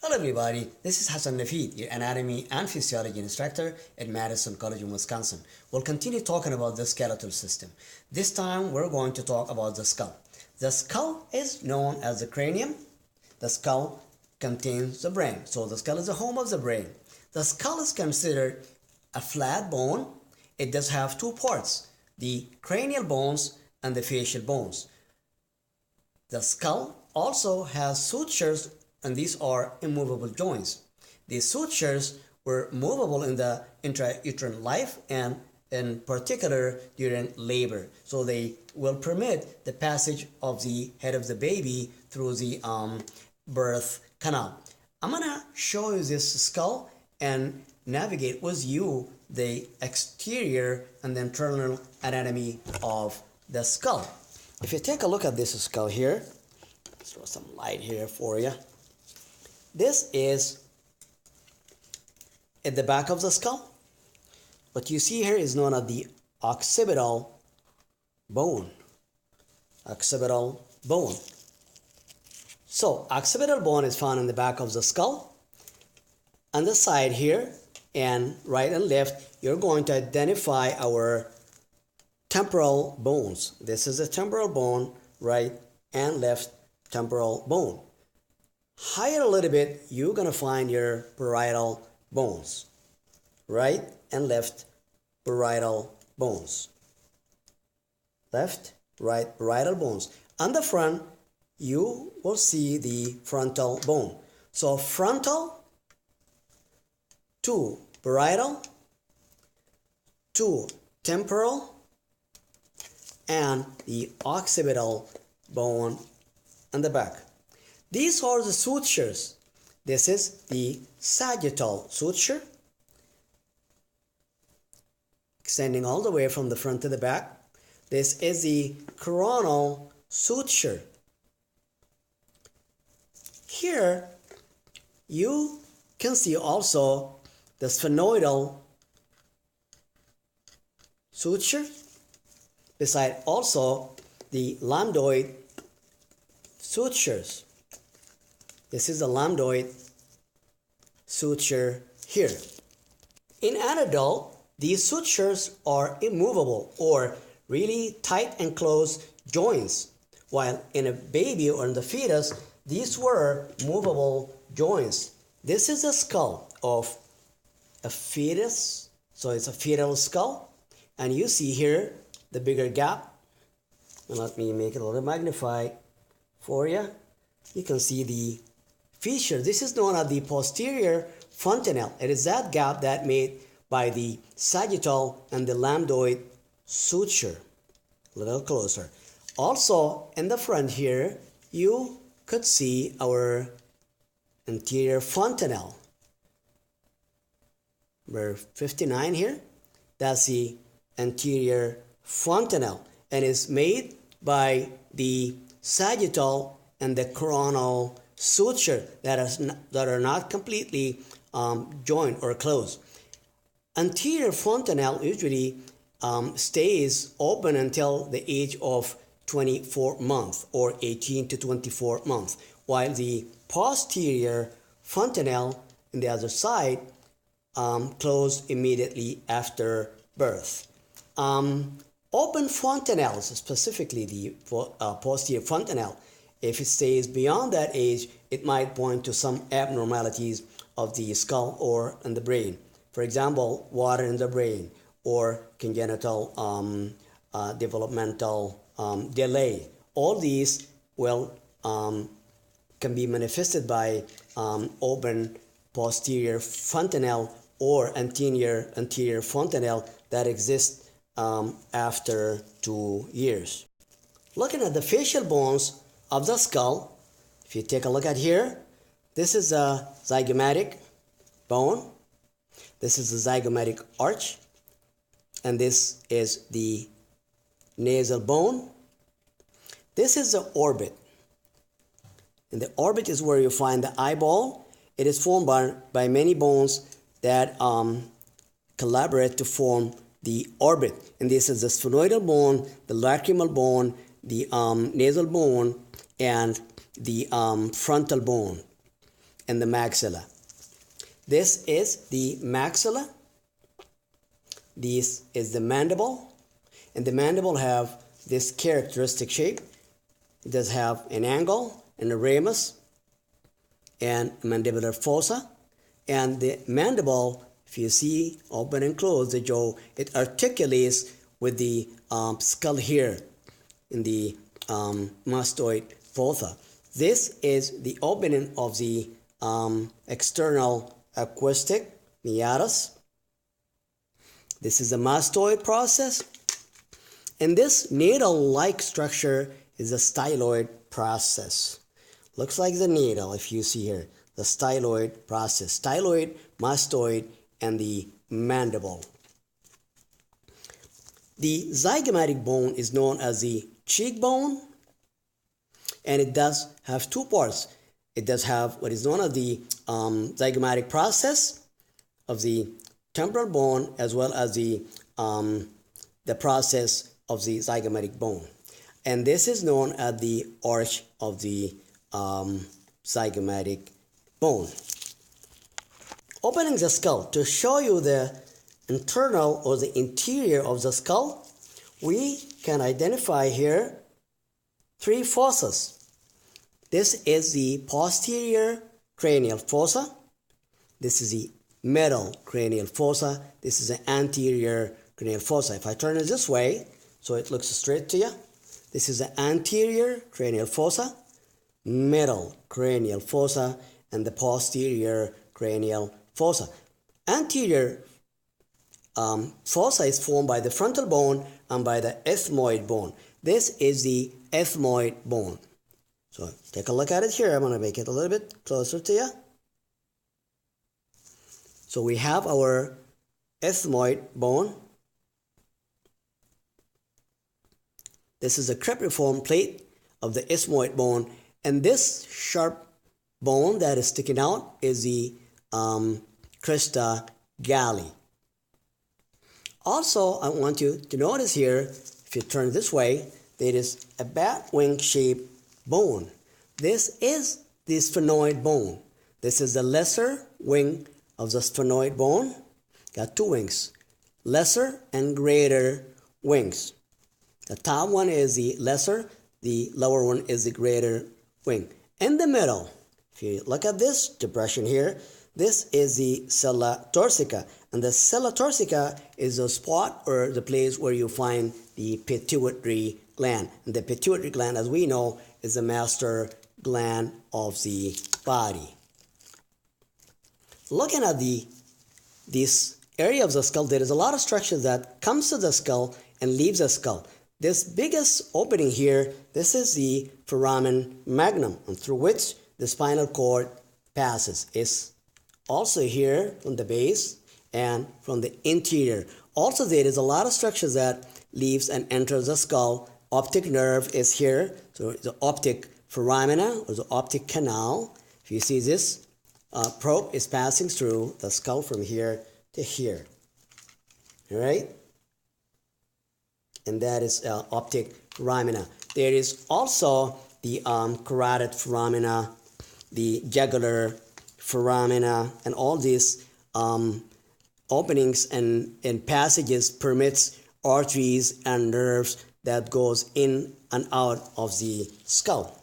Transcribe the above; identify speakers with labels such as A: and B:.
A: Hello everybody, this is Hassan Nafid, your anatomy and physiology instructor at Madison College in Wisconsin. We'll continue talking about the skeletal system. This time we're going to talk about the skull. The skull is known as the cranium. The skull contains the brain. So the skull is the home of the brain. The skull is considered a flat bone. It does have two parts, the cranial bones and the facial bones. The skull also has sutures, and these are immovable joints. These sutures were movable in the intrauterine life and in particular during labor. So they will permit the passage of the head of the baby through the birth canal. I'm gonna show you this skull and navigate with you the exterior and the internal anatomy of the skull. If you take a look at this skull here, let's throw some light here for you. This is at the back of the skull. What you see here is known as the occipital bone. Occipital bone. So, occipital bone is found in the back of the skull. On the side here, and right and left, you're going to identify our temporal bones. This is a temporal bone, right and left temporal bone. Higher a little bit, you're going to find your parietal bones. Right and left parietal bones. Left, right parietal bones. On the front, you will see the frontal bone. So frontal to parietal to temporal and the occipital bone on the back. These are the sutures. This is the sagittal suture, extending all the way from the front to the back. This is the coronal suture. Here, you can see also the sphenoidal suture, beside also the lambdoid sutures. This is the lambdoid suture here. In an adult, these sutures are immovable or really tight and close joints, while in a baby or in the fetus, these were movable joints. This is the skull of a fetus, so it's a fetal skull, and you see here the bigger gap. And let me make it a little magnified for you. You can see the feature. This is known as the posterior fontanelle. It is that gap that made by the sagittal and the lambdoid suture. A little closer. Also, in the front here, you could see our anterior fontanelle. Number 59 here. That's the anterior fontanelle, and is made by the sagittal and the coronal suture that are not completely joined or closed. Anterior fontanelle usually stays open until the age of 24 months or 18 to 24 months, while the posterior fontanelle on the other side closed immediately after birth. Open fontanelles, specifically the posterior fontanelle, if it stays beyond that age, it might point to some abnormalities of the skull or in the brain. For example, water in the brain or congenital developmental delay. All these can be manifested by open posterior fontanelle or anterior fontanelle that exists after 2 years. Looking at the facial bones of the skull, if you take a look at here, this is a zygomatic bone, this is the zygomatic arch, and this is the nasal bone. This is the orbit, and the orbit is where you find the eyeball. It is formed by many bones that collaborate to form the orbit, and this is the sphenoidal bone, the lacrimal bone, the nasal bone, and the frontal bone. and the maxilla. This is the maxilla. This is the mandible, and the mandible have this characteristic shape. It does have an angle and a ramus and mandibular fossa, and the mandible, if you see open and close the jaw, it articulates with the skull here in the mastoid fossa. This is the opening of the external acoustic meatus. This is the mastoid process, and this needle-like structure is the styloid process. Looks like the needle if you see here, the styloid process. Styloid, mastoid, and the mandible. The zygomatic bone is known as the cheekbone, and it does have two parts. It does have what is known as the zygomatic process of the temporal bone, as well as the process of the zygomatic bone. And this is known as the arch of the zygomatic bone. Opening the skull to show you the internal or the interior of the skull, we can identify here three fossas. This is the posterior cranial fossa. This is the middle cranial fossa. This is the anterior cranial fossa. If I turn it this way, so it looks straight to you, this is the anterior cranial fossa, middle cranial fossa, and the posterior cranial fossa. Anterior fossa is formed by the frontal bone and by the ethmoid bone. This is the ethmoid bone. So take a look at it here. I'm going to make it a little bit closer to you. So we have our ethmoid bone. This is a cribriform plate of the ethmoid bone, and this sharp bone that is sticking out is the crista galli. Also, I want you to notice here, if you turn this way, there is a bat wing shaped bone. This is the sphenoid bone. This is the lesser wing of the sphenoid bone. Got two wings, lesser and greater wings. The top one is the lesser, the lower one is the greater wing. In the middle, if you look at this depression here, this is the sella turcica, and the sella turcica is the spot or the place where you find the pituitary gland. And the pituitary gland, as we know, is the master gland of the body. Looking at this area of the skull, there is a lot of structure that comes to the skull and leaves the skull. This biggest opening here, this is the foramen magnum, and through which the spinal cord passes. It's also here from the base and from the interior. Also, there is a lot of structures that leaves and enters the skull. Optic nerve is here, so the optic foramina or the optic canal. If you see this probe is passing through the skull from here to here. All right? And that is optic foramina. There is also the carotid foramina, the jugular foramina, and all these openings and passages permits arteries and nerves that goes in and out of the skull.